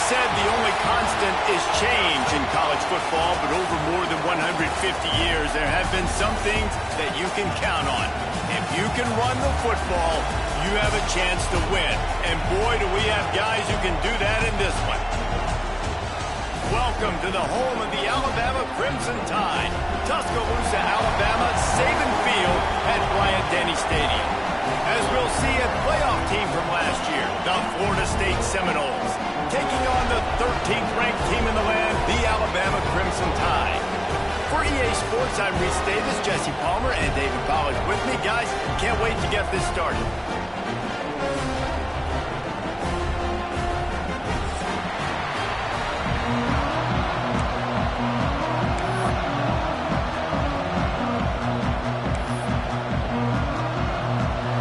said the only constant is change in college football, but over more than 150 years, there have been some things that you can count on. If you can run the football, you have a chance to win. And boy, do we have guys who can do that in this one. Welcome to the home of the Alabama Crimson Tide. Tuscaloosa, Alabama, Saban Field at Bryant-Denny Stadium. As we'll see, a playoff team from last year, the Florida State Seminoles, taking on the 13th ranked team in the land, the Alabama Crimson Tide. For EA Sports, I'm Reese Davis, Jesse Palmer, and David College with me. Guys, can't wait to get this started.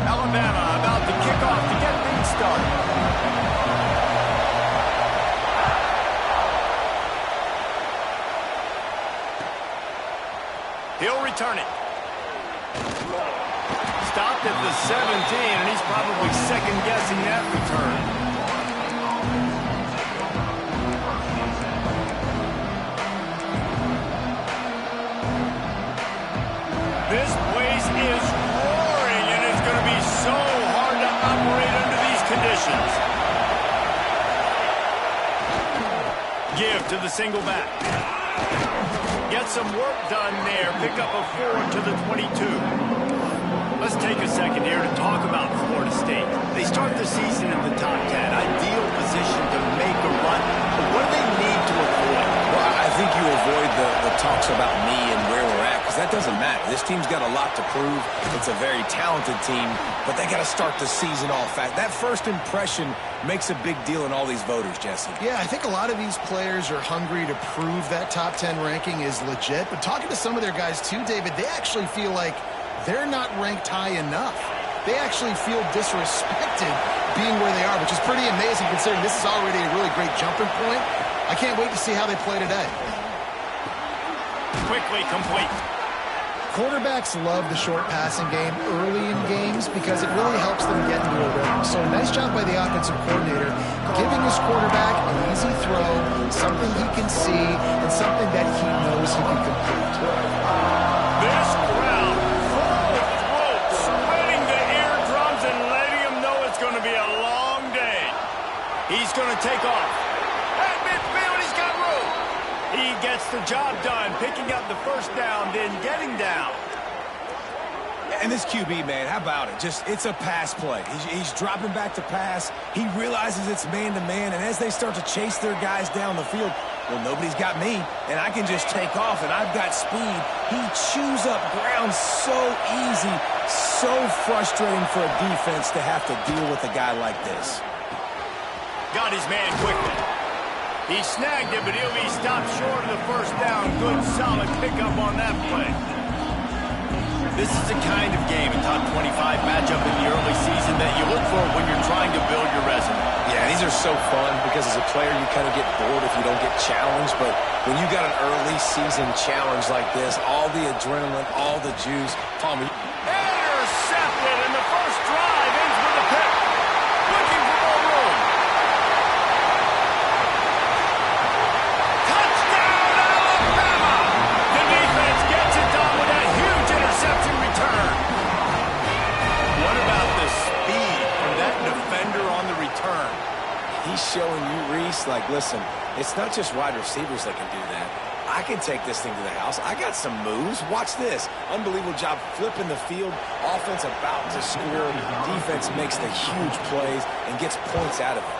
Alabama about to kick off to get things started. He'll return it. Stopped at the 17, and he's probably second-guessing that return. This place is roaring, and it's going to be so hard to operate under these conditions. Give to the single back. Get some work done there. Pick up a 4 to the 22. Let's take a second here to talk about Florida State. They start the season in the top 10. Ideal position to make a run. But what do they need to avoid? Well, I think you avoid the talks about me and where we're at, because that doesn't matter. This team's got a lot to prove. It's a very talented team, but they got to start the season off fast. That first impression makes a big deal in all these voters, Jesse. Yeah, I think a lot of these players are hungry to prove that top 10 ranking is legit. But talking to some of their guys too, David, they actually feel like they're not ranked high enough. They actually feel disrespected being where they are, which is pretty amazing considering this is already a really great jumping point. I can't wait to see how they play today. Quickly complete. Quarterbacks love the short passing game early in games because it really helps them get into a rhythm. So nice job by the offensive coordinator, giving his quarterback an easy throw, something he can see, and something that he knows he can complete. This crowd full of throats, sweating the eardrums and letting him know it's going to be a long day. He's going to take off. At midfield, he's got room. He gets the job done, picking up the first down, then getting down. And this QB, man, how about it? It's a pass play. He's dropping back to pass. He realizes it's man-to-man, and as they start to chase their guys down the field, well, nobody's got me, and I can just take off, and I've got speed. He chews up ground so easy, so frustrating for a defense to have to deal with a guy like this. Got his man quickly. He snagged it, but he'll be stopped short of the first down. Good, solid pickup on that play. This is the kind of game, a top 25 matchup in the early season that you look for when you're trying to build your resume. Yeah, these are so fun because as a player, you kind of get bored if you don't get challenged. But when you got an early season challenge like this, all the adrenaline, all the juice, Palmer. Intercepted, and the first drive ends with a pick. Looking for more room. Touchdown, Alabama! The defense gets it done with a huge interception return. What about the speed from that defender on the return? He's showing you, Reese, like, listen, it's not just wide receivers that can do that. I can take this thing to the house. I got some moves. Watch this. Unbelievable job flipping the field. Offense about to score. Defense makes the huge plays and gets points out of it.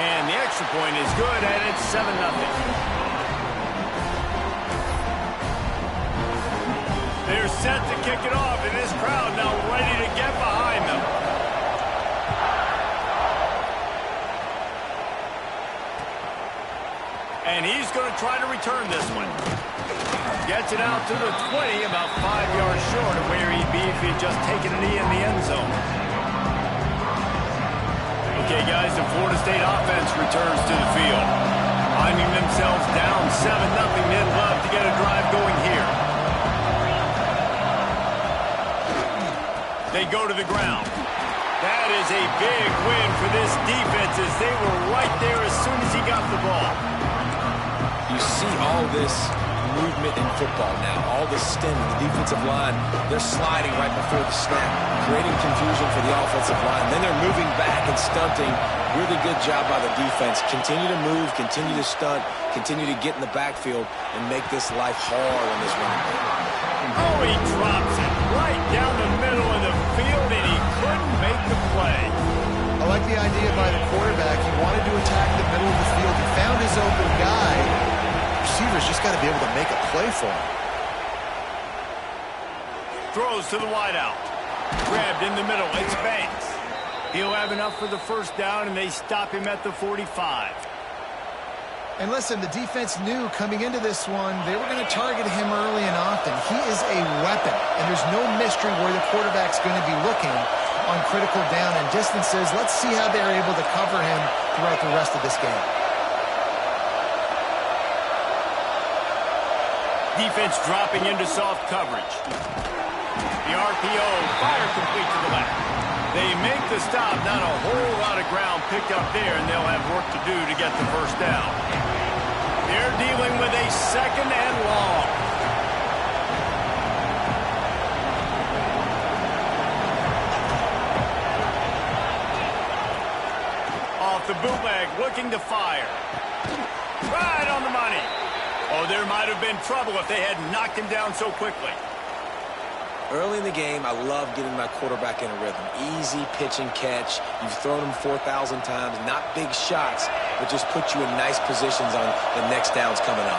And the extra point is good, and it's 7-0. They're set to kick it off, and this crowd now ready to get behind them. And he's going to try to return this one. Gets it out to the 20, about 5 yards short of where he'd be if he'd just taken a knee in the end zone. Okay, guys, the Florida State offense returns to the field. Finding themselves down 7-0, they'd love to get a drive going here. They go to the ground. That is a big win for this defense as they were right there as soon as he got the You see all this movement in football now. All the stemming, the defensive line, they're sliding right before the snap, creating confusion for the offensive line. Then they're moving back and stunting. Really good job by the defense. Continue to move, continue to stunt, continue to get in the backfield and make this life hard on this running back. Oh, he drops it right down the middle of the field, and he couldn't make the play. I like the idea by the quarterback. He wanted to attack the middle of the field. He found his open guy. Receivers just got to be able to make a play for him. Throws to the wideout. Grabbed in the middle. It's Banks. He'll have enough for the first down, and they stop him at the 45. And listen, the defense knew coming into this one, they were going to target him early and often. He is a weapon, and there's no mystery where the quarterback's going to be looking on critical down and distances. Let's see how they're able to cover him throughout the rest of this game. Defense dropping into soft coverage. The RPO, fire complete to the left. They make the stop, not a whole lot of ground picked up there, and they'll have work to do to get the first down. They're dealing with a second and long. Off the bootleg, looking to fire. Right on the money. Oh, there might have been trouble if they had knocked him down so quickly. Early in the game, I love getting my quarterback in a rhythm. Easy pitch and catch. You've thrown him 4,000 times. Not big shots, but just put you in nice positions on the next downs coming up.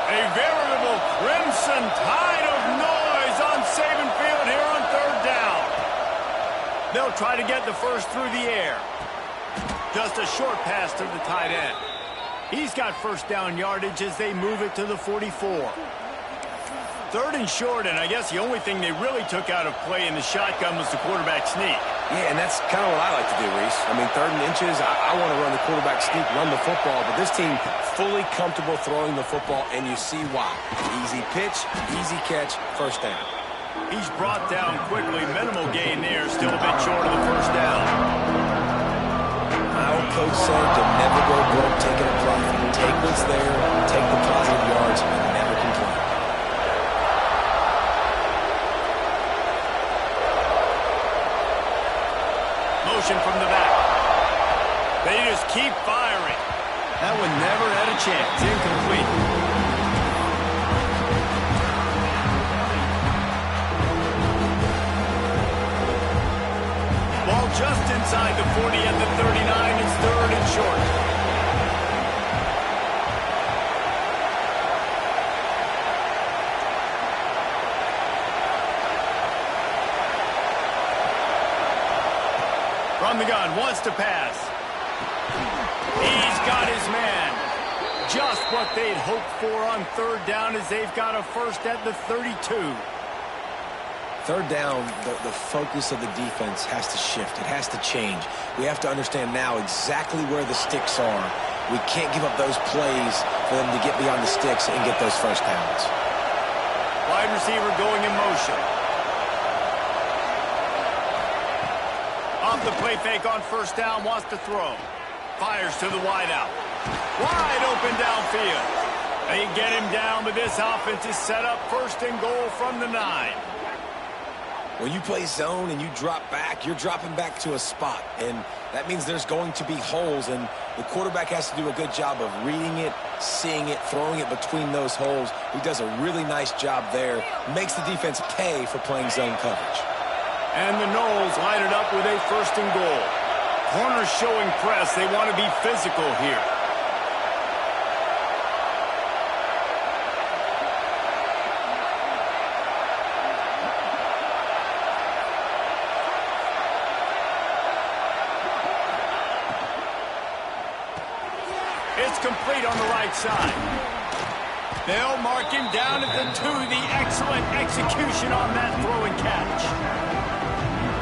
A veritable crimson tide of noise on Saban Field here on third down. They'll try to get the first through the air. Just a short pass to the tight end. He's got first down yardage as they move it to the 44. Third and short, and I guess the only thing they really took out of play in the shotgun was the quarterback sneak. Yeah, and that's kind of what I like to do, Reese. I mean, third and inches, I want to run the quarterback sneak, run the football, but this team fully comfortable throwing the football, and you see why. Easy pitch, easy catch, first down. He's brought down quickly. Minimal gain there, still a bit short of the first down. My old coach said to never go broke taking a profit. Take what's there, take the positive yards, and never complain. Motion from the back. They just keep firing. That one never had a chance. Incomplete. Ball just inside the 40 at the 39. It's third and short. From the gun, wants to pass. He's got his man. Just what they'd hoped for on third down as they've got a first at the 32. Third down, the focus of the defense has to shift. It has to change. We have to understand now exactly where the sticks are. We can't give up those plays for them to get beyond the sticks and get those first downs. Wide receiver going in motion. Off the play fake on first down, wants to throw. Fires to the wideout. Wide open downfield. They get him down, but this offense is set up first and goal from the 9. When you play zone and you drop back, you're dropping back to a spot, and that means there's going to be holes, and the quarterback has to do a good job of reading it, seeing it, throwing it between those holes. He does a really nice job there. Makes the defense pay for playing zone coverage. And the Noles line it up with a first and goal. Corners showing press. They want to be physical here. It's complete on the right side. They'll mark him down at the 2. The excellent execution on that throw and catch.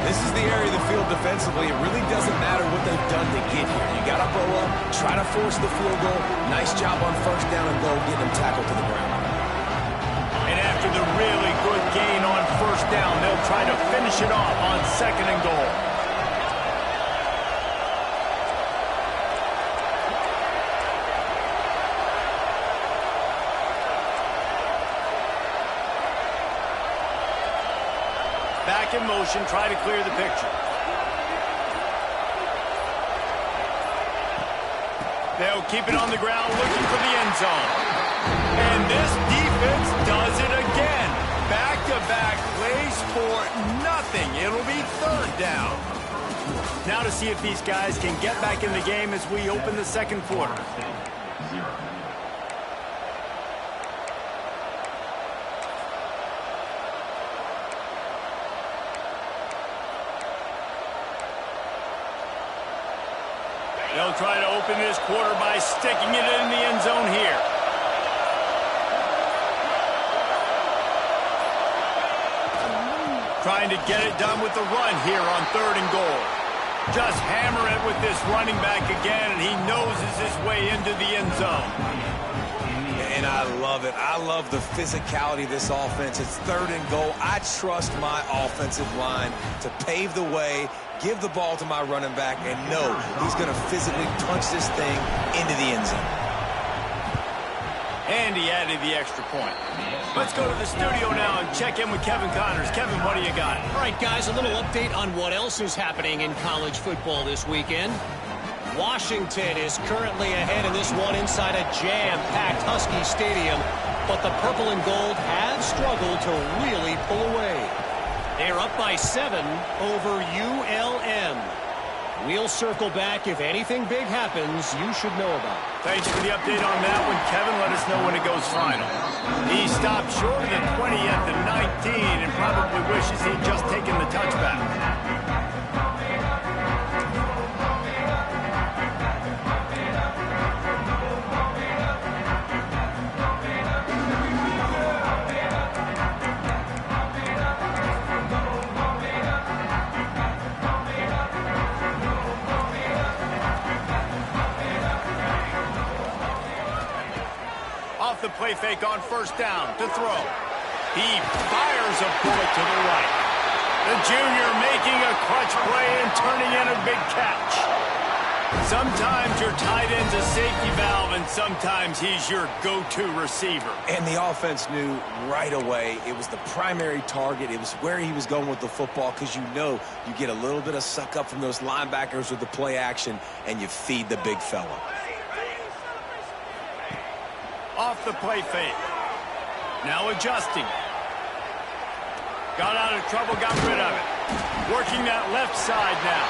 This is the area of the field defensively. It really doesn't matter what they've done to get here. You got to blow up, try to force the field goal. Nice job on first down and goal, getting them tackled to the ground. And after the really good gain on first down, they'll try to finish it off on second and goal. back in motion, try to clear the picture. They'll keep it on the ground, looking for the end zone. And this defense does it again. Back-to-back plays for nothing. It'll be third down. Now to see if these guys can get back in the game as we open the second quarter. They'll try to open this quarter by sticking it in the end zone here. Trying to get it done with the run here on 3rd and goal. Just hammer it with this running back again, and he noses his way into the end zone. And I love it. I love the physicality of this offense. It's 3rd and goal. I trust my offensive line to pave the way, give the ball to my running back, and know he's going to physically punch this thing into the end zone. And he added the extra point. Let's go to the studio now and check in with Kevin Connors. Kevin, what do you got? All right, guys, a little update on what else is happening in college football this weekend. Washington is currently ahead in this one inside a jam-packed Husky Stadium, but the purple and gold have struggled to really pull away. They're up by 7 over ULM. We'll circle back. If anything big happens, you should know about it. Thanks for the update on that one, Kevin. Let us know when it goes final. He stopped short of the 20 at the 19 and probably wishes he'd just taken the touchback. The play fake on 1st down to throw. He fires a bullet to the right. The junior making a clutch play and turning in a big catch. Sometimes your tight end's a safety valve, and sometimes he's your go-to receiver. And the offense knew right away it was the primary target. It was where he was going with the football, because you know you get a little bit of suck up from those linebackers with the play action, and you feed the big fella. Off the play fake. Now adjusting. Got out of trouble, got rid of it. Working that left side now.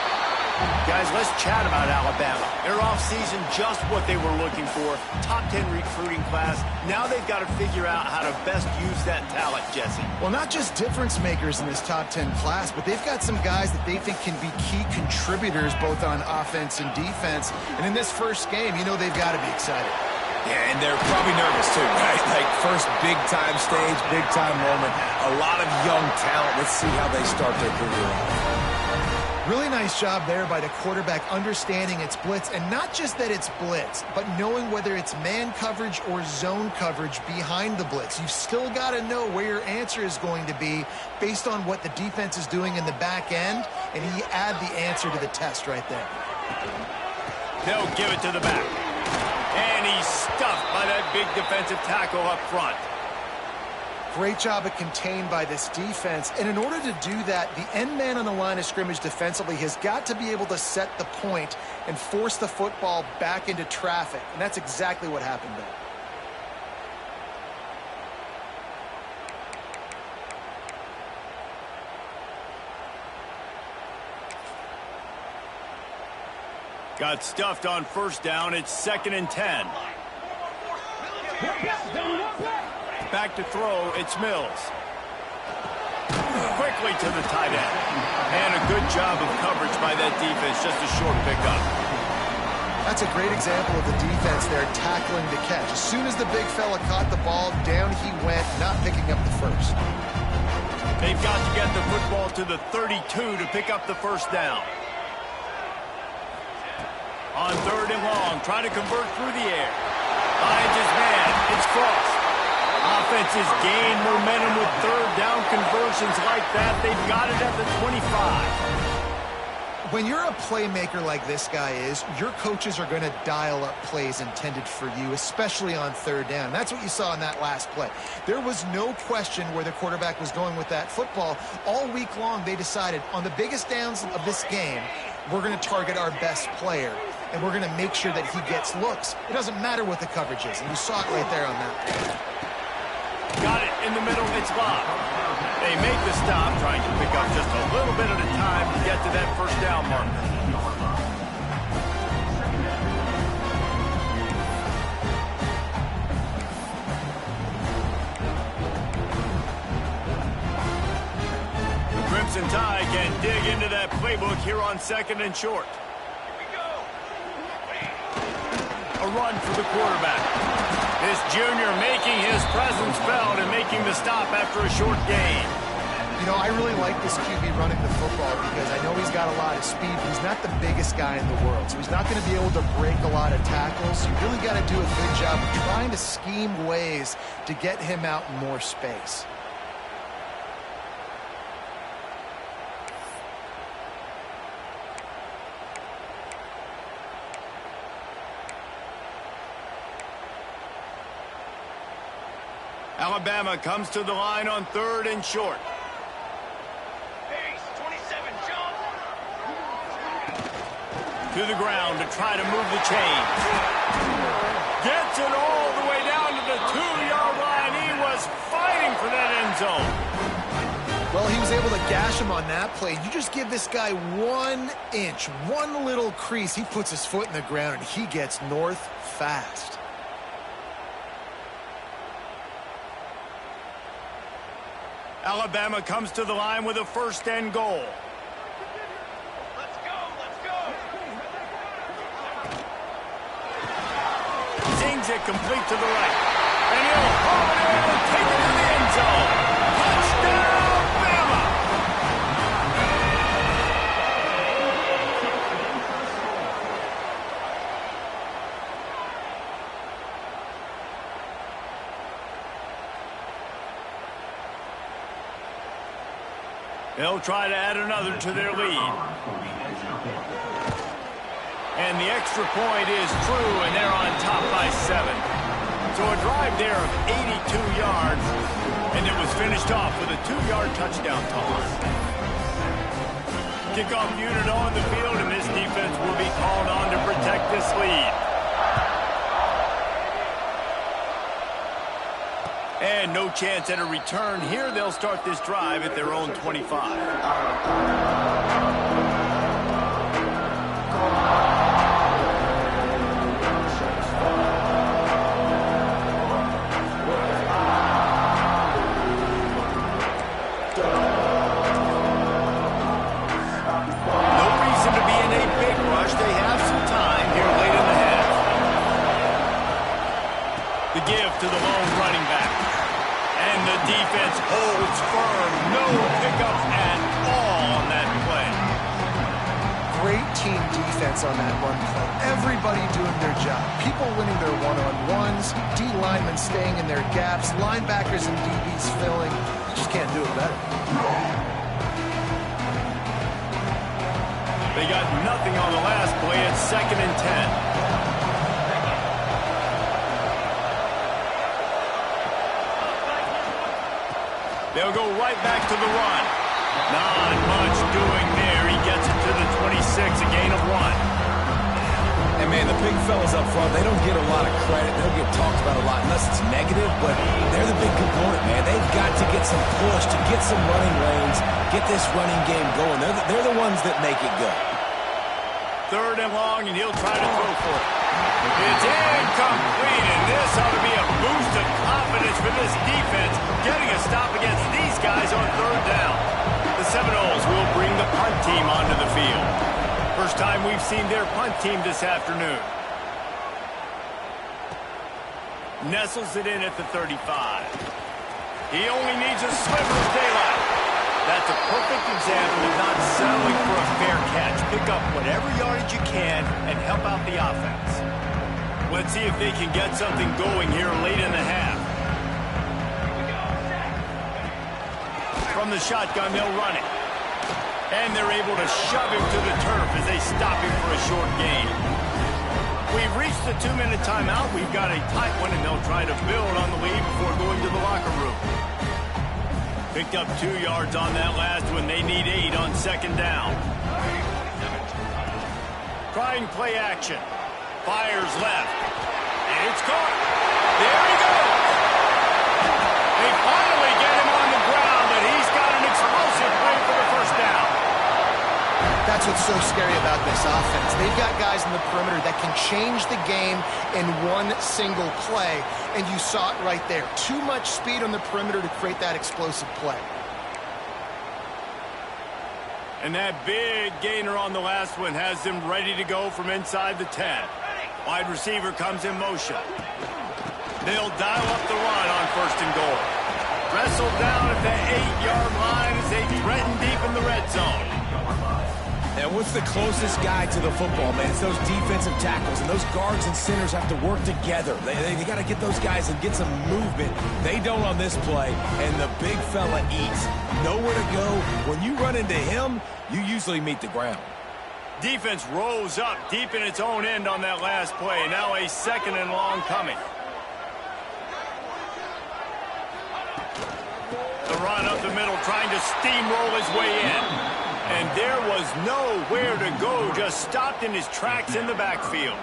Guys, let's chat about Alabama. Their offseason, just what they were looking for. Top 10 recruiting class. Now they've got to figure out how to best use that talent, Jesse. Well, not just difference makers in this top 10 class, but they've got some guys that they think can be key contributors both on offense and defense. And in this first game, you know they've got to be excited. Yeah, and they're probably nervous too, right? Like first big-time stage, big-time moment. A lot of young talent. Let's see how they start their career off. Really nice job there by the quarterback understanding it's blitz, and not just that it's blitz, but knowing whether it's man coverage or zone coverage behind the blitz. You've still got to know where your answer is going to be based on what the defense is doing in the back end, and he add the answer to the test right there. They'll give it to the back. And he's stuffed by that big defensive tackle up front. Great job of contained by this defense. And in order to do that, the end man on the line of scrimmage defensively has got to be able to set the point and force the football back into traffic. And that's exactly what happened there. Got stuffed on 1st down. It's 2nd and 10. Back to throw. It's Mills. Quickly to the tight end. And a good job of coverage by that defense. Just a short pickup. That's a great example of the defense there tackling the catch. As soon as the big fella caught the ball, down he went, not picking up the first. They've got to get the football to the 32 to pick up the 1st down. On 3rd and long, trying to convert through the air. Finds his man. It's crossed. Offenses gain momentum with 3rd down conversions like that. They've got it at the 25. When you're a playmaker like this guy is, your coaches are going to dial up plays intended for you, especially on third down. That's what you saw in that last play. There was no question where the quarterback was going with that football. All week long, they decided on the biggest downs of this game, we're going to target our best player, and we're going to make sure that he gets looks. It doesn't matter what the coverage is, and you saw it right there on that play. Got it in the middle. It's Bob. They make the stop, trying to pick up just a little bit at a time to get to that first down marker. The Crimson Tide can dig into that playbook here on 2nd and short. A run for the quarterback. This junior making his presence felt and making the stop after a short gain. You know, I really like this QB running the football because I know he's got a lot of speed, but he's not the biggest guy in the world. So he's not going to be able to break a lot of tackles. You really got to do a good job of trying to scheme ways to get him out in more space. Alabama comes to the line on 3rd and short. To the ground to try to move the chains. Gets it all the way down to the 2-yard line. He was fighting for that end zone. Well, he was able to gash him on that play. You just give this guy 1 inch, one little crease. He puts his foot in the ground, and he gets north fast. Alabama comes to the line with a 1st and goal. Let's go. Zings it complete to the right. And he'll haul it in and take it to the end zone. Touchdown, Bama! They'll try to add another to their lead. And the extra point is true, and they're on top by 7. So a drive there of 82 yards, and it was finished off with a 2-yard touchdown toss. Kickoff unit on the field, and this defense will be called on to protect this lead. And no chance at a return here. They'll start this drive at their own 25. No reason to be in a big rush. They have some time here late in the half. The give to the lone running back. And the defense holds firm. No pickups at all on that play. Great team defense on that run play. Everybody doing their job. People winning their one-on-ones, D linemen staying in their gaps, linebackers and DBs filling. You just can't do it better. They got nothing on the last play. It's 2nd and 10. They'll go right back to the run. Not much doing there. He gets it to the 26, a gain of 1. And, man, the big fellas up front, they don't get a lot of credit. They'll get talked about a lot unless it's negative, but they're the big component, man. They've got to get some push, to get some running lanes, get this running game going. They're the ones that make it go. 3rd and long, and he'll try to throw for it. It's incomplete, and this ought to be a boost of confidence for this defense, getting a stop against these guys on 3rd down. The Seminoles will bring the punt team onto the field. First time we've seen their punt team this afternoon. Nestles it in at the 35. He only needs a sliver of daylight. That's a perfect example of not settling for a fair catch. Pick up whatever yardage you can and help out the offense. Let's see if they can get something going here late in the half. From the shotgun, they'll run it. And they're able to shove him to the turf as they stop him for a short gain. We've reached the 2-minute timeout. We've got a tight one, and they'll try to build on the lead before going to the locker room. Picked up 2 yards on that last one. They need 8 on second down. Trying play action. Fires left. And it's caught. There he goes. They finally get him on the ground, but he's got an explosive play for the first down. That's what's so scary about this offense. They've got guys in the perimeter that can change the game in one single play, and you saw it right there. Too much speed on the perimeter to create that explosive play. And that big gainer on the last one has them ready to go from inside the 10. Wide receiver comes in motion. They'll dial up the run on first and goal. Wrestled down at the 8-yard line as they threaten deep in the red zone. And what's the closest guy to the football, man? It's those defensive tackles, and those guards and centers have to work together. They got to get those guys and get some movement. They don't on this play, and the big fella eats. Nowhere to go. When you run into him, you usually meet the ground. Defense rose up deep in its own end on that last play. Now a 2nd and long coming. The run up the middle, trying to steamroll his way in. And there was nowhere to go, just stopped in his tracks in the backfield.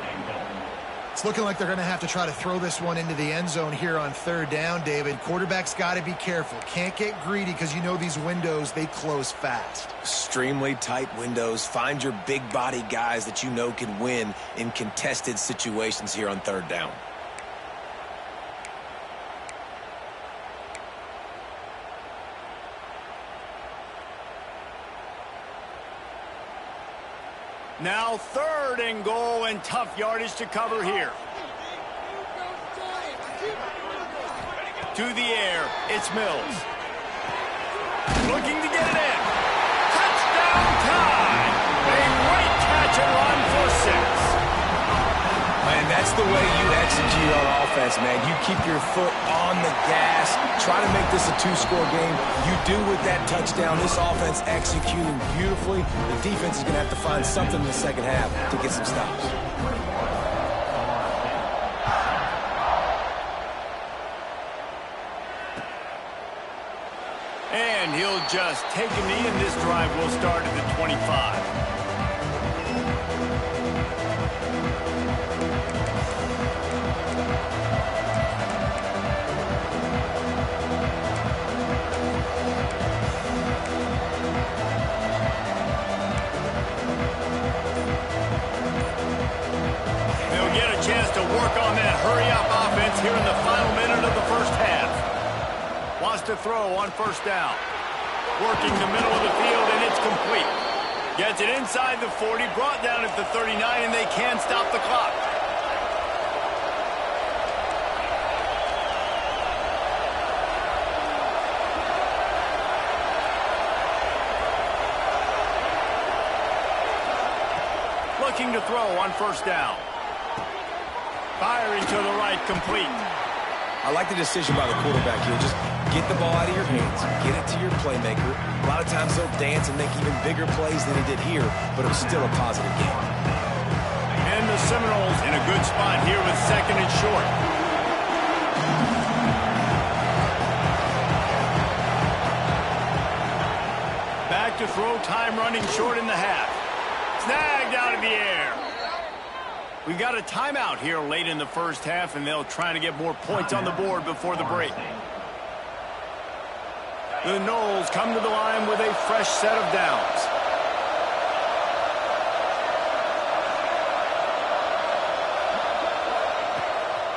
It's looking like they're going to have to try to throw this one into the end zone here on 3rd down, David. Quarterback's got to be careful. Can't get greedy because you know these windows, they close fast. Extremely tight windows. Find your big body guys that you know can win in contested situations here on 3rd down. Now 3rd and goal, and tough yardage to cover here. To the air, it's Mills. Looking to get it in. Touchdown time! A great catch and run for 6. Man, that's the way you execute on offense, man. You keep your foot on the gas. Try to make this a 2-score game. You do with that touchdown. This offense executing beautifully. The defense is going to have to find something in the second half to get some stops. And he'll just take a knee, and this drive will start at the 25. Work on that hurry-up offense here in the final minute of the first half. Wants to throw on 1st down. Working the middle of the field, and it's complete. Gets it inside the 40, brought down at the 39, and they can't stop the clock. Looking to throw on 1st down. Firing to the right, complete. I like the decision by the quarterback here. Just get the ball out of your hands. Get it to your playmaker. A lot of times they'll dance and make even bigger plays than he did here, but it was still a positive game. And the Seminoles in a good spot here with 2nd and short. Back to throw, time running short in the half. Snagged out of the air. We got a timeout here late in the first half, and they'll try to get more points on the board before the break. The Noles come to the line with a fresh set of downs.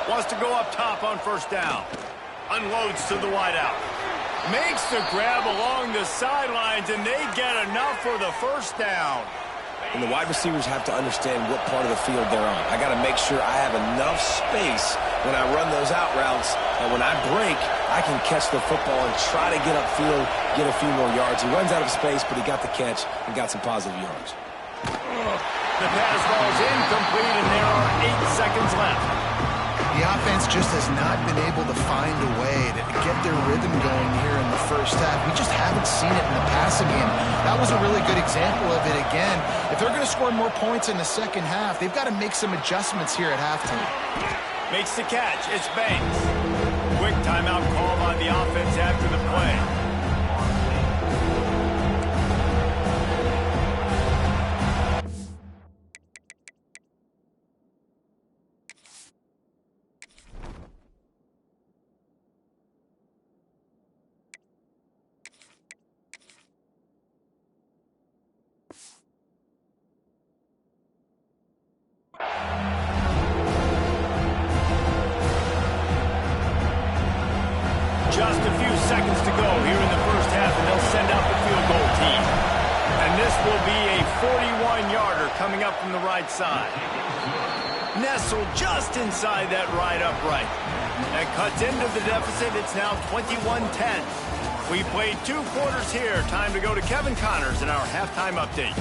Wants to go up top on 1st down. Unloads to the wideout. Makes the grab along the sidelines, and they get enough for the 1st down. And the wide receivers have to understand what part of the field they're on. I got to make sure I have enough space when I run those out routes, and when I break, I can catch the football and try to get upfield, get a few more yards. He runs out of space, but he got the catch and got some positive yards. The pass ball is incomplete, and there are 8 seconds left. The offense just has not been able to find a way to get their rhythm going here in the first half. We just haven't seen it in the passing game. That was a really good example of it again. If they're going to score more points in the second half, they've got to make some adjustments here at halftime. Makes the catch. It's Banks. Quick timeout call by the offense after the play. Just a few seconds to go here in the first half, and they'll send out the field goal team. And this will be a 41-yarder coming up from the right side. Nestled just inside that right upright. That cuts into the deficit. It's now 21-10. We played 2 quarters here. Time to go to Kevin Connors in our halftime update.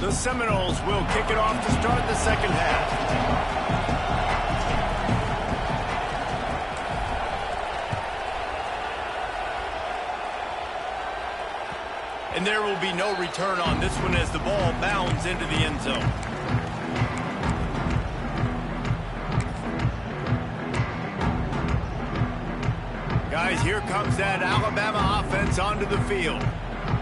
The Seminoles will kick it off to start the second half. And there will be no return on this one as the ball bounds into the end zone. Guys, here comes that Alabama offense onto the field.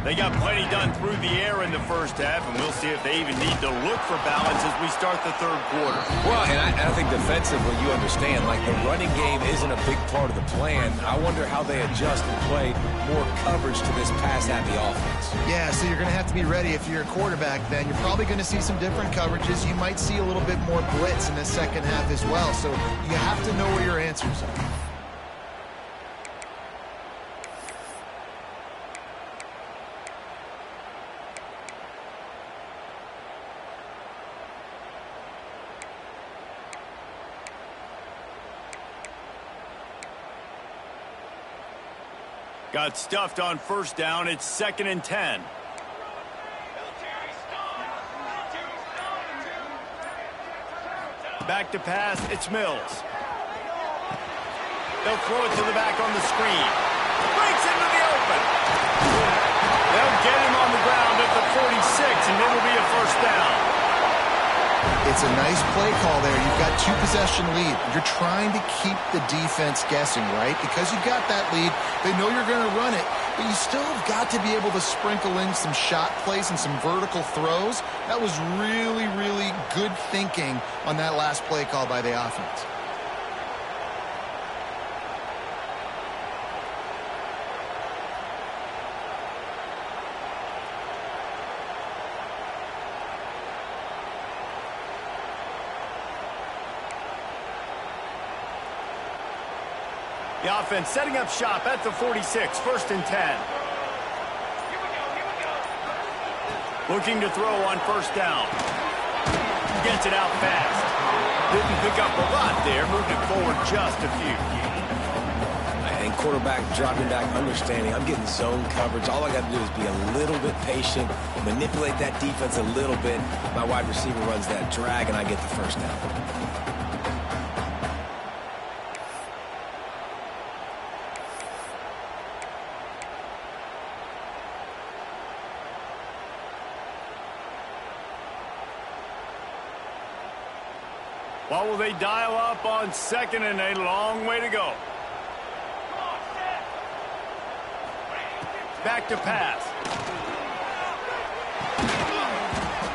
They got plenty done through the air in the first half, and we'll see if they even need to look for balance as we start the third quarter. Well, and I think defensively, you understand, like the running game isn't a big part of the plan. I wonder how they adjust and play more coverage to this pass-happy offense. Yeah, so you're going to have to be ready if you're a quarterback then. You're probably going to see some different coverages. You might see a little bit more blitz in the second half as well, so you have to know where your answers are. Got stuffed on first down. It's 2nd and 10. Back to pass. It's Mills. They'll throw it to the back on the screen. Breaks into the open. They'll get him on the ground at the 46, and it'll be a first down. It's a nice play call there. You've got 2-possession lead. You're trying to keep the defense guessing, right? Because you've got that lead. They know you're going to run it, but you still have got to be able to sprinkle in some shot plays and some vertical throws. That was really, really good thinking on that last play call by the offense. The offense setting up shop at the 46, 1st and 10. Looking to throw on first down. Gets it out fast. Didn't pick up a lot there, moved it forward just a few. And quarterback dropping back, understanding I'm getting zone coverage. All I got to do is be a little bit patient, manipulate that defense a little bit. My wide receiver runs that drag, and I get the first down. What will they dial up on 2nd and a long way to go? Back to pass.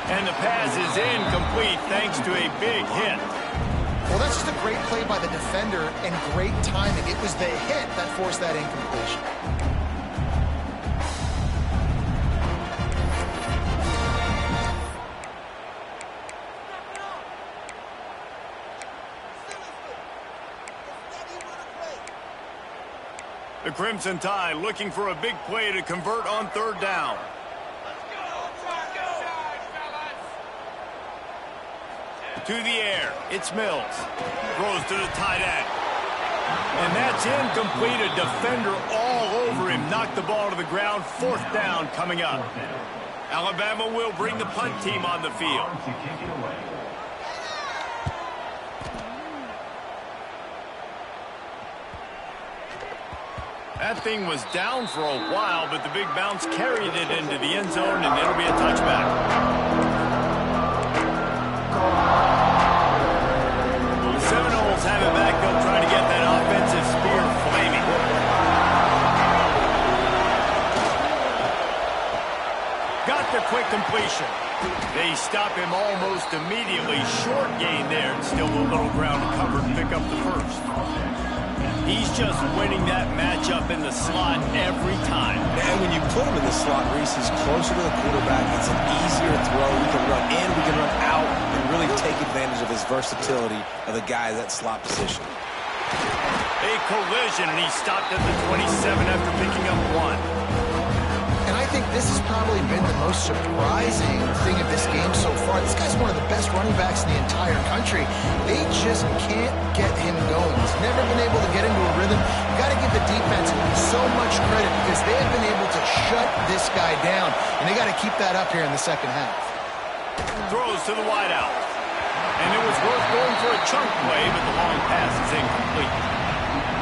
And the pass is incomplete thanks to a big hit. Well, that's just a great play by the defender and great timing. It was the hit that forced that incompletion. The Crimson Tide looking for a big play to convert on 3rd down. To the air, it's Mills. Throws to the tight end. And that's incomplete. A defender all over him. Knocked the ball to the ground. 4th down coming up. Alabama will bring the punt team on the field. That thing was down for a while, but the big bounce carried it into the end zone, and it'll be a touchback. The Seminoles have it back. They'll try to get that offensive spear flaming. Got the quick completion. They stop him almost immediately. Short gain there, and still a little ground to cover to pick up the first. He's just winning that matchup in the slot every time. And when you put him in the slot, Reese, he's closer to the quarterback. It's an easier throw. We can run in, we can run out, and really take advantage of his versatility of the guy at that slot position. A collision, and he stopped at the 27 after picking up one. And I think this has probably been the most surprising thing of this game so far. This guy's one of the best running backs in the entire country. They just can't get him going. He's never been able to get into a rhythm. You got to give the defense so much credit because they have been able to shut this guy down, and they got to keep that up here in the second half. Throws to the wideout. And it was worth going for a chunk play, but the long pass is incomplete.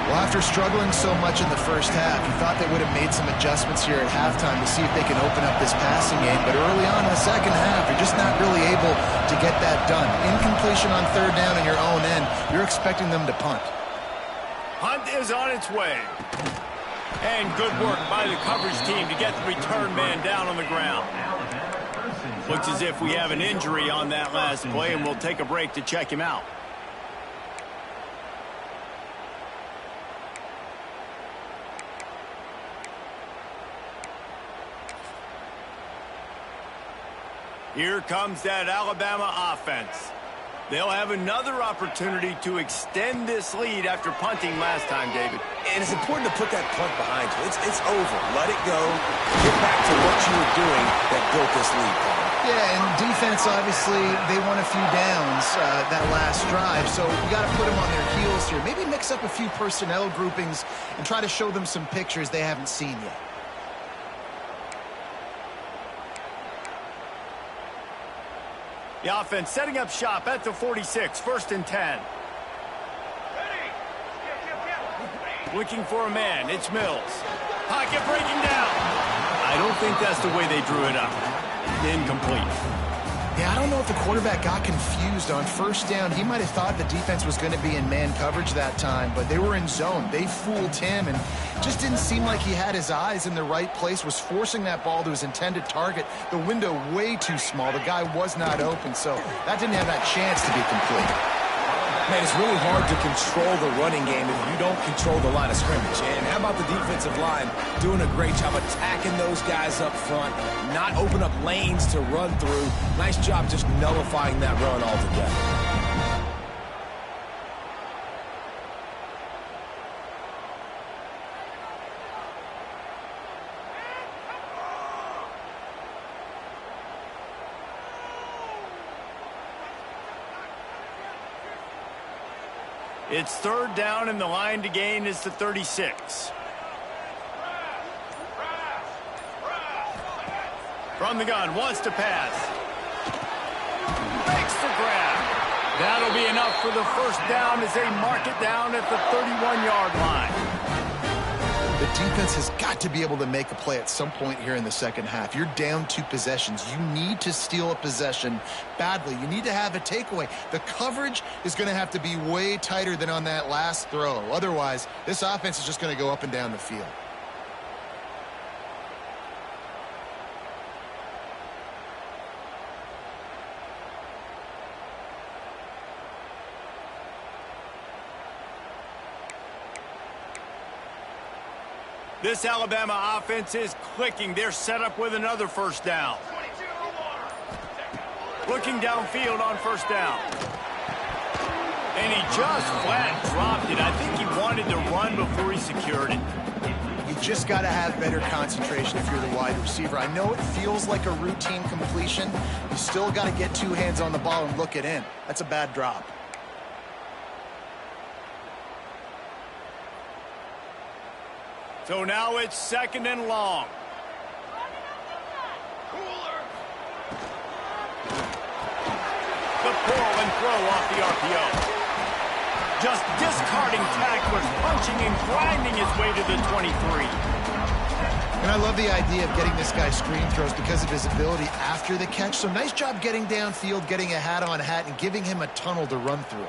Well, after struggling so much in the first half, you thought they would have made some adjustments here at halftime to see if they can open up this passing game. But early on in the second half, you're just not really able to get that done. Incompletion on third down in your own end, you're expecting them to punt. Punt is on its way. And good work by the coverage team to get the return man down on the ground. Looks as if we have an injury on that last play, and we'll take a break to check him out. Here comes that Alabama offense. They'll have another opportunity to extend this lead after punting last time, David. And it's important to put that punt behind you. It's over. Let it go. Get back to what you were doing that built this lead, Paul. Yeah, and defense, obviously, they won a few downs that last drive, so you got to put them on their heels here. Maybe mix up a few personnel groupings and try to show them some pictures they haven't seen yet. The offense setting up shop at the 46, 1st and 10. Looking for a man, it's Mills. Pocket breaking down. I don't think that's the way they drew it up. Incomplete. Yeah, I don't know if the quarterback got confused on first down. He might have thought the defense was going to be in man coverage that time, but they were in zone. They fooled him and just didn't seem like he had his eyes in the right place, was forcing that ball to his intended target. The window way too small. The guy was not open, so that didn't have that chance to be complete. Man, it's really hard to control the running game if you don't control the line of scrimmage. And how about the defensive line doing a great job attacking those guys up front, not open up lanes to run through. Nice job just nullifying that run altogether. It's 3rd down, and the line to gain is the 36. From the gun, wants to pass. Makes the grab. That'll be enough for the 1st down as they mark it down at the 31-yard line. The defense has got to be able to make a play at some point here in the second half. You're down 2 possessions. You need to steal a possession badly. You need to have a takeaway. The coverage is going to have to be way tighter than on that last throw. Otherwise, this offense is just going to go up and down the field. This Alabama offense is clicking. They're set up with another 1st down. Looking downfield on 1st down. And he just flat dropped it. I think he wanted to run before he secured it. You just got to have better concentration if you're the wide receiver. I know it feels like a routine completion. You still got to get 2 hands on the ball and look it in. That's a bad drop. So now it's 2nd and long. Cooler. pull and throw off the RPO. Just discarding tacklers, punching and grinding his way to the 23. And I love the idea of getting this guy screen throws because of his ability after the catch. So nice job getting downfield, getting a hat-on-hat, and giving him a tunnel to run through.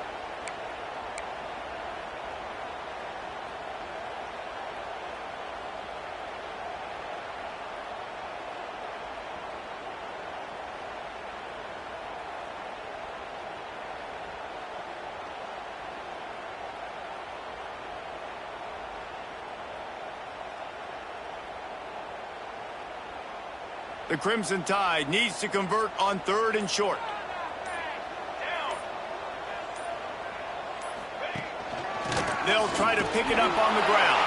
The Crimson Tide needs to convert on 3rd and short. They'll try to pick it up on the ground.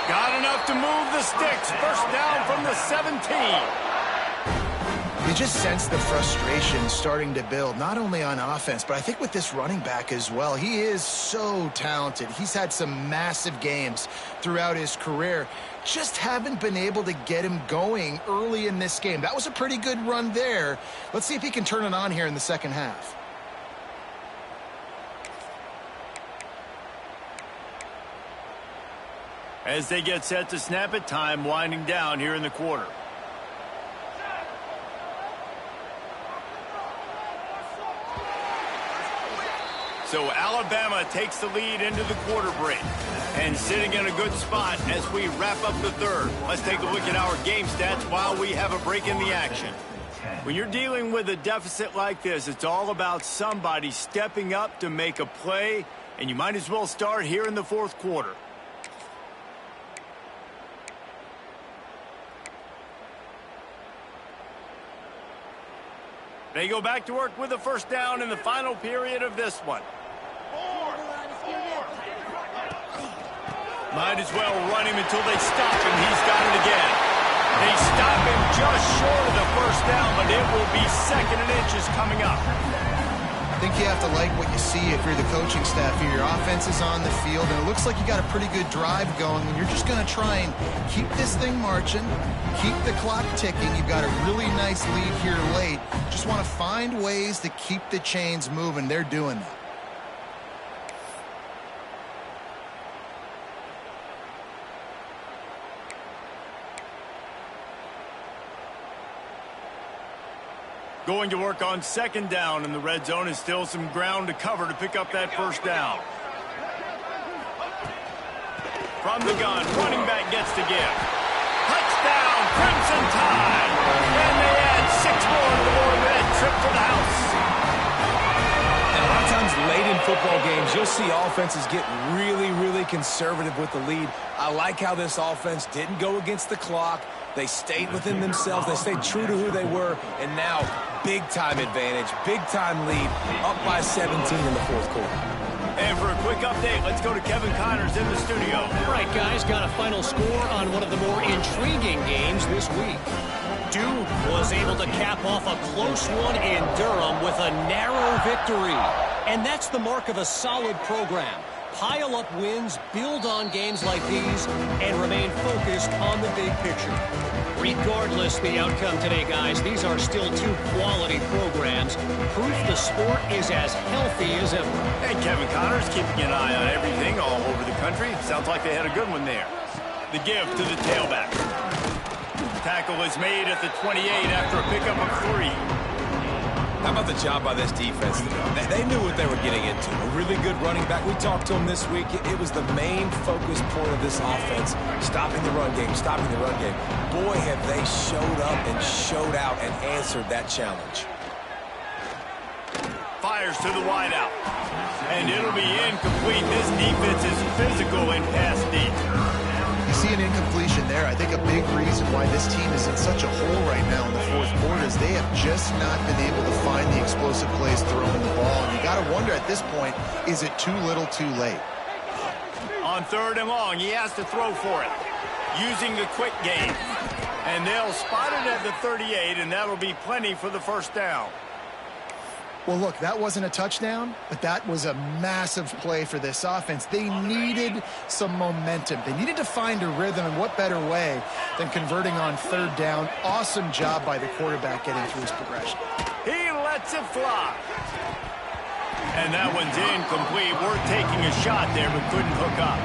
Got enough to move the sticks. First down from the 17. You just sense the frustration starting to build, not only on offense, but I think with this running back as well. He is so talented. He's had some massive games throughout his career. Just haven't been able to get him going early in this game. That was a pretty good run there. Let's see if he can turn it on here in the second half. As they get set to snap it, time winding down here in the quarter. So Alabama takes the lead into the quarter break and sitting in a good spot as we wrap up the 3rd. Let's take a look at our game stats while we have a break in the action. When you're dealing with a deficit like this, it's all about somebody stepping up to make a play, and you might as well start here in the 4th quarter. They go back to work with a first down in the final period of this one. Might as well run him until they stop him. He's got it again. They stop him just short of the first down, but it will be 2nd and inches coming up. I think you have to like what you see if you're the coaching staff here. Your offense is on the field, and it looks like you got a pretty good drive going, and you're just going to try and keep this thing marching, keep the clock ticking. You've got a really nice lead here late. Just want to find ways to keep the chains moving. They're doing that. Going to work on 2nd down in the red zone, and still some ground to cover to pick up that first down. From the gun, running back gets to give. Touchdown, Crimson Tide! And they add 6 more to the board with that trip to the house. And a lot of times late in football games, you'll see offenses get really, really conservative with the lead. I like how this offense didn't go against the clock. They stayed within themselves. They stayed true to who they were. And now, big-time advantage, big-time lead, up by 17 in the 4th quarter. And for a quick update, let's go to Kevin Connors in the studio. All right, guys, got a final score on one of the more intriguing games this week. Duke was able to cap off a close one in Durham with a narrow victory. And that's the mark of a solid program. Pile up wins, build on games like these, and remain focused on the big picture. Regardless the outcome today, guys, these are still 2 quality programs. Proof the sport is as healthy as ever. And Kevin Connors keeping an eye on everything all over the country. Sounds like they had a good one there. The give to the tailback. Tackle is made at the 28 after a pickup of 3. How about the job by this defense today? They knew what they were getting into. A really good running back. We talked to him this week. It was the main focus point of this offense. Stopping the run game, stopping the run game. Boy, have they showed up and showed out and answered that challenge. Fires to the wideout. And it'll be incomplete. This defense is physical in pass deep. You see an incompletion there. I think a big reason why this team is in such a hole right now in the 4th quarter is they have just not been able to find the explosive plays throwing the ball. And you got to wonder at this point, is it too little too late? On 3rd and long, he has to throw for it. Using the quick game. And they'll spot it at the 38, and that'll be plenty for the first down. Well, look, that wasn't a touchdown, but that was a massive play for this offense. They needed some momentum. They needed to find a rhythm, and what better way than converting on 3rd down. Awesome job by the quarterback getting through his progression. He left lets it fly. And that one's incomplete. We're taking a shot there, but couldn't hook up.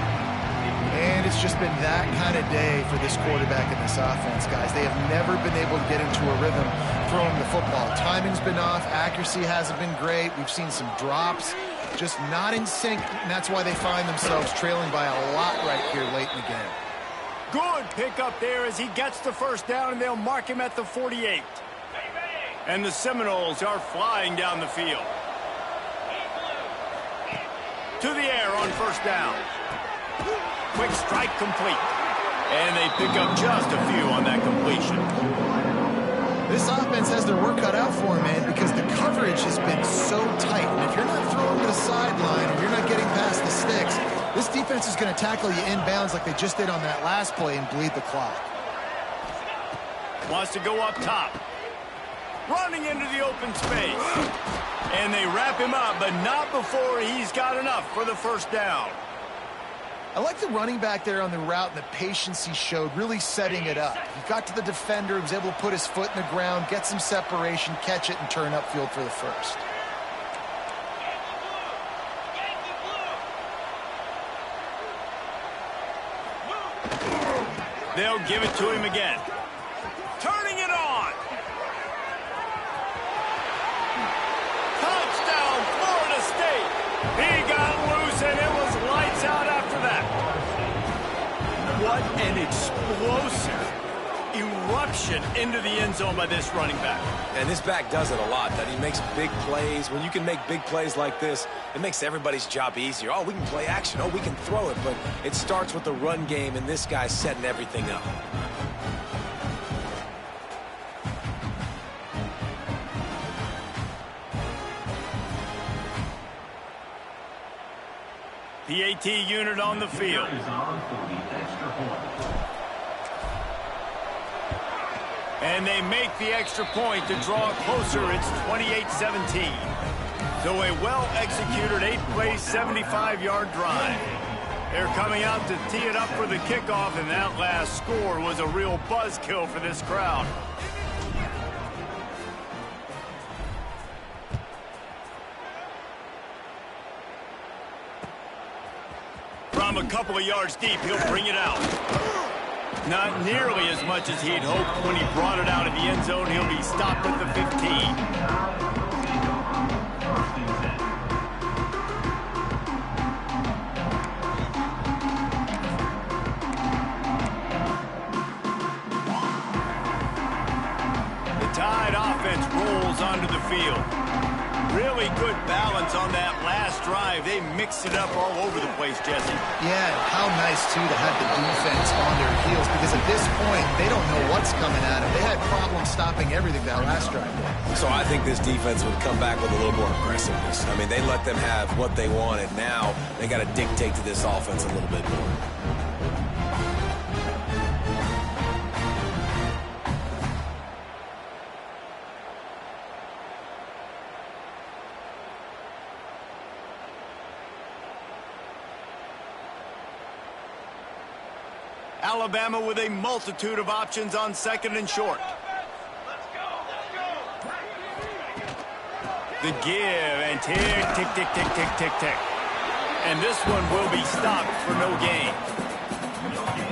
And it's just been that kind of day for this quarterback and this offense, guys. They have never been able to get into a rhythm throwing the football. Timing's been off. Accuracy hasn't been great. We've seen some drops. Just not in sync, and that's why they find themselves trailing by a lot right here late in the game. Good pickup there as he gets the first down, and they'll mark him at the 48. And the Seminoles are flying down the field. To the air on first down. Quick strike complete. And they pick up just a few on that completion. This offense has their work cut out for them, man, because the coverage has been so tight. And if you're not throwing to the sideline or you're not getting past the sticks, this defense is going to tackle you inbounds like they just did on that last play and bleed the clock. Wants to go up top. Running into the open space. And they wrap him up, but not before he's got enough for the first down. I like the running back there on the route and the patience he showed, really setting it up. He got to the defender, he was able to put his foot in the ground, get some separation, catch it, and turn upfield for the first. They'll give it to him again. Turning it on. Touchdown, Florida State. He got loose, and it was lights out after that. What an explosive eruption into the end zone by this running back. And this back does it a lot, that he makes big plays. When you can make big plays like this, it makes everybody's job easier. Oh, we can play action. Oh, we can throw it. But it starts with the run game, and this guy's setting everything up. PAT unit on the field. And they make the extra point to draw it closer. It's 28-17. So a well-executed 8-play, 75-yard drive. They're coming out to tee it up for the kickoff, and that last score was a real buzzkill for this crowd. From a couple of yards deep, he'll bring it out. Not nearly as much as he'd hoped when he brought it out of the end zone. He'll be stopped at the 15. The Tide offense rolls onto the field. Really good balance on that last drive. They mixed it up all over the place, Jesse. Yeah, how nice, too, to have the defense on their heels, because at this point, they don't know what's coming at them. They had problems stopping everything that last drive. So I think this defense would come back with a little more aggressiveness. I mean, they let them have what they wanted. Now they got to dictate to this offense a little bit more. Alabama with a multitude of options on second and short. The give and tick, tick, tick, tick, tick, tick, tick. And this one will be stopped for no gain.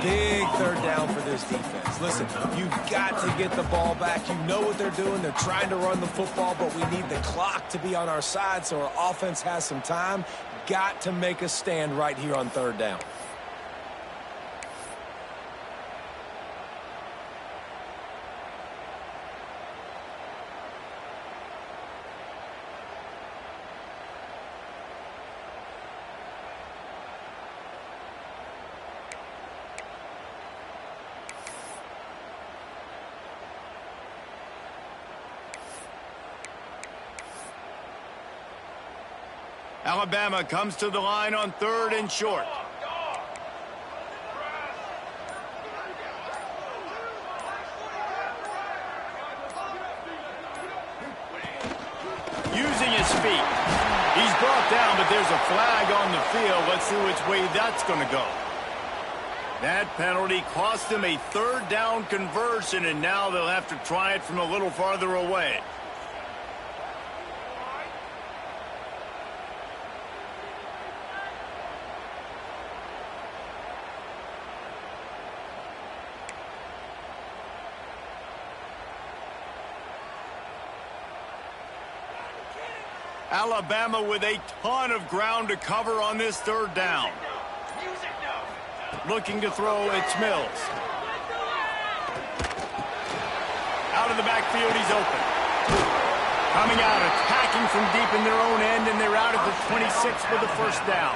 Big third down for this defense. Listen, you've got to get the ball back. You know what they're doing. They're trying to run the football, but we need the clock to be on our side so our offense has some time. Got to make a stand right here on third down. Alabama comes to the line on third and short. Using his feet. He's brought down, but there's a flag on the field. Let's see which way that's going to go. That penalty cost them a third down conversion, and now they'll have to try it from a little farther away. Alabama with a ton of ground to cover on this third down. Looking to throw, it's Mills. Out of the backfield, he's open. Coming out, attacking from deep in their own end, and they're out at the 26 for the first down.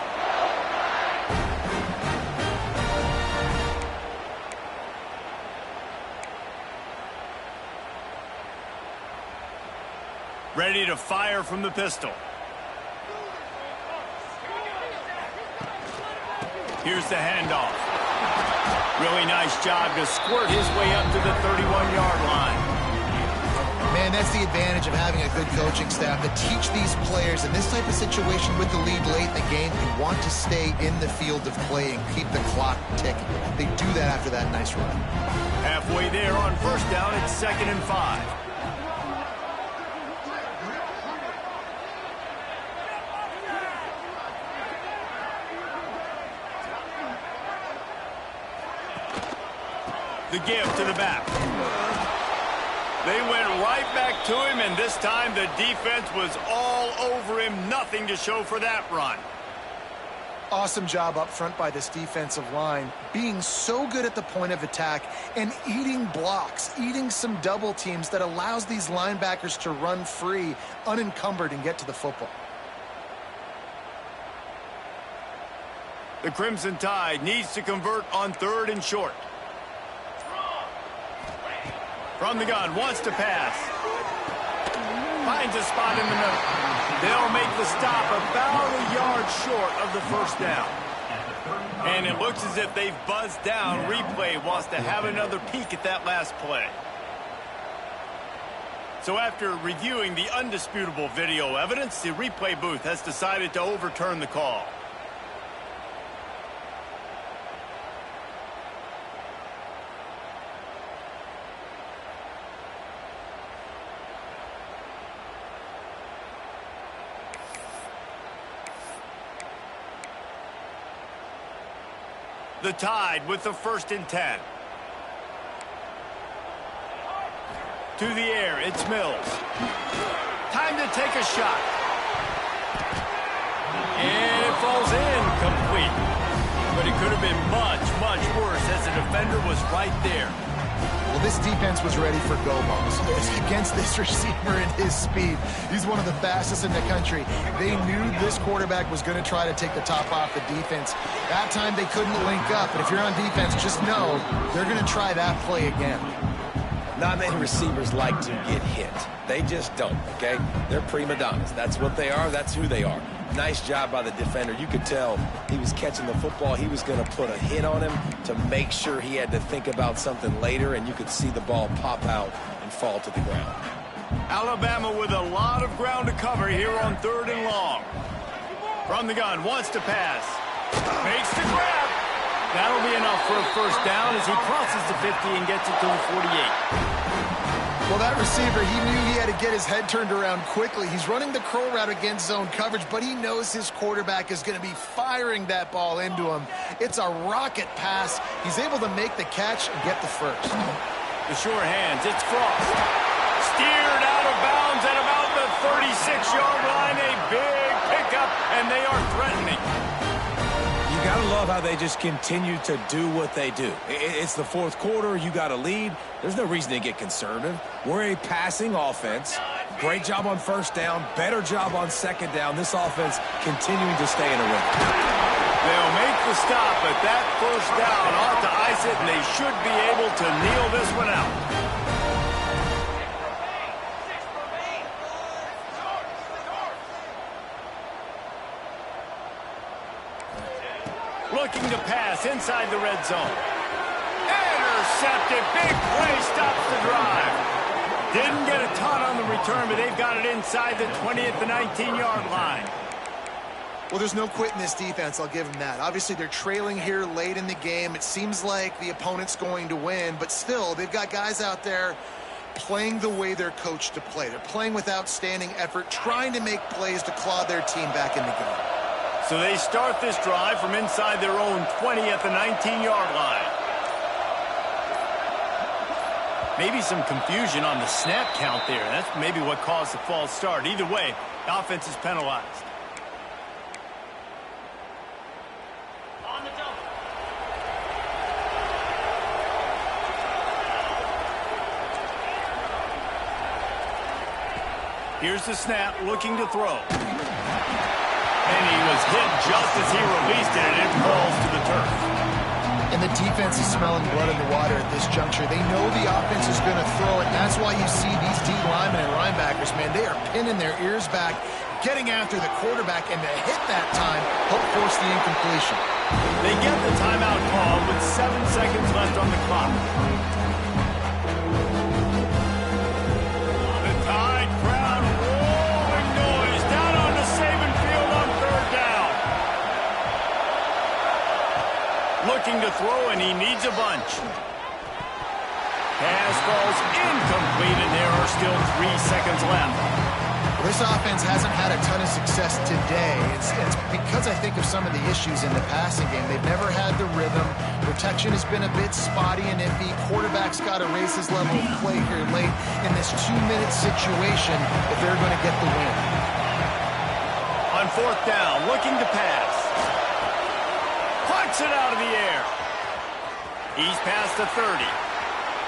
Ready to fire from the pistol. Here's the handoff. Really nice job to squirt his way up to the 31-yard line. Man, that's the advantage of having a good coaching staff that teach these players in this type of situation with the lead late in the game, you want to stay in the field of play and keep the clock ticking. They do that after that nice run. Halfway there on first down, it's 2nd and 5. The give to the back. They went right back to him, and this time the defense was all over him. Nothing to show for that run. Awesome job up front by this defensive line, being so good at the point of attack and eating blocks, eating some double teams that allows these linebackers to run free, unencumbered, and get to the football. The Crimson Tide needs to convert on 3rd and short. From the gun, wants to pass. Finds a spot in the middle. They'll make the stop about a yard short of the first down. And it looks as if they've buzzed down. Replay wants to have another peek at that last play. So after reviewing the undisputable video evidence, the replay booth has decided to overturn the call. The Tide with the 1st and 10. To the air, it's Mills. Time to take a shot. And it falls in, complete. But it could have been much, much worse as the defender was right there. Well, this defense was ready for go balls against this receiver and his speed. He's one of the fastest in the country. They knew this quarterback was going to try to take the top off the defense. That time they couldn't link up, but if you're on defense, just know they're going to try that play again. Not many receivers like to get hit. They just don't, okay? They're prima donnas. That's what they are. That's who they are. Nice job by the defender. You could tell he was catching the football. He was going to put a hit on him to make sure he had to think about something later, and you could see the ball pop out and fall to the ground. Alabama with a lot of ground to cover here on 3rd and long. From the gun, wants to pass. Makes the grab. That'll be enough for a first down as he crosses the 50 and gets it to the 48. Well, that receiver, he knew he had to get his head turned around quickly. He's running the curl route against zone coverage, but he knows his quarterback is going to be firing that ball into him. It's a rocket pass. He's able to make the catch and get the first. The sure hands, it's Frost. Steered out of bounds at about the 36-yard line. A big pickup, and they are threatening. You got to love how they just continue to do what they do. It's the 4th quarter. You got a lead. There's no reason to get conservative. We're a passing offense. Great job on first down. Better job on second down. This offense continuing to stay in a rhythm. They'll make the stop, but that first down ought to ice it, and they should be able to kneel this one out. Looking to pass inside the red zone. Intercepted. Big play stops the drive. Didn't get a ton on the return, but they've got it inside the 20 at the 19-yard line. Well, there's no quit in this defense. I'll give them that. Obviously, they're trailing here late in the game. It seems like the opponent's going to win, but still, they've got guys out there playing the way they're coached to play. They're playing with outstanding effort, trying to make plays to claw their team back in the game. So they start this drive from inside their own 20 at the 19-yard line. Maybe some confusion on the snap count there. That's maybe what caused the false start. Either way, the offense is penalized. On the double. Here's the snap, looking to throw. And he was hit just as he released it, and it falls to the turf. And the defense is smelling blood in the water at this juncture. They know the offense is going to throw it. And that's why you see these D linemen and linebackers, man, they are pinning their ears back, getting after the quarterback, and to hit that time, help force the incompletion. They get the timeout call with 7 seconds left on the clock. The Tide crowd rolling noise down on the Saban field on 3rd down. Looking to throw, and he needs a bunch. Pass falls incomplete, and there are still 3 seconds left. This offense hasn't had a ton of success today. It's because I think of some of the issues in the passing game. They've never had the rhythm. Protection has been a bit spotty and iffy. Quarterback's got to raise his level of play here late in this 2-minute situation if they're going to get the win. On 4th down, looking to pass. Puts it out of the air. He's past the 30.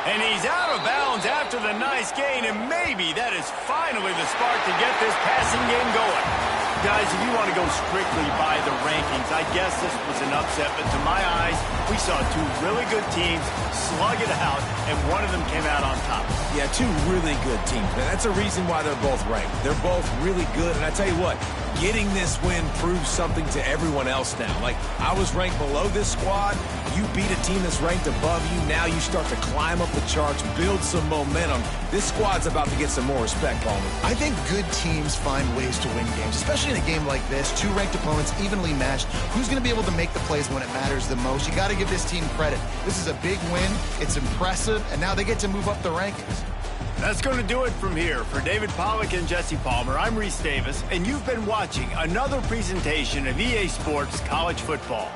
And he's out of bounds after the nice gain, and maybe that is finally the spark to get this passing game going. Guys, if you want to go strictly by the rankings, I guess this was an upset, but to my eyes, we saw 2 really good teams slug it out, and one of them came out on top. Yeah, 2 really good teams, man. That's a reason why they're both ranked. They're both really good, and I tell you what, getting this win proves something to everyone else now. Like, I was ranked below this squad. You beat a team that's ranked above you. Now you start to climb up the charts, build some momentum. This squad's about to get some more respect, Palmer. I think good teams find ways to win games, especially in a game like this. 2 ranked opponents, evenly matched. Who's going to be able to make the plays when it matters the most? You got to give this team credit. This is a big win. It's impressive, and now they get to move up the rankings. That's going to do it from here. For David Pollack and Jesse Palmer, I'm Reese Davis, and you've been watching another presentation of EA Sports College Football.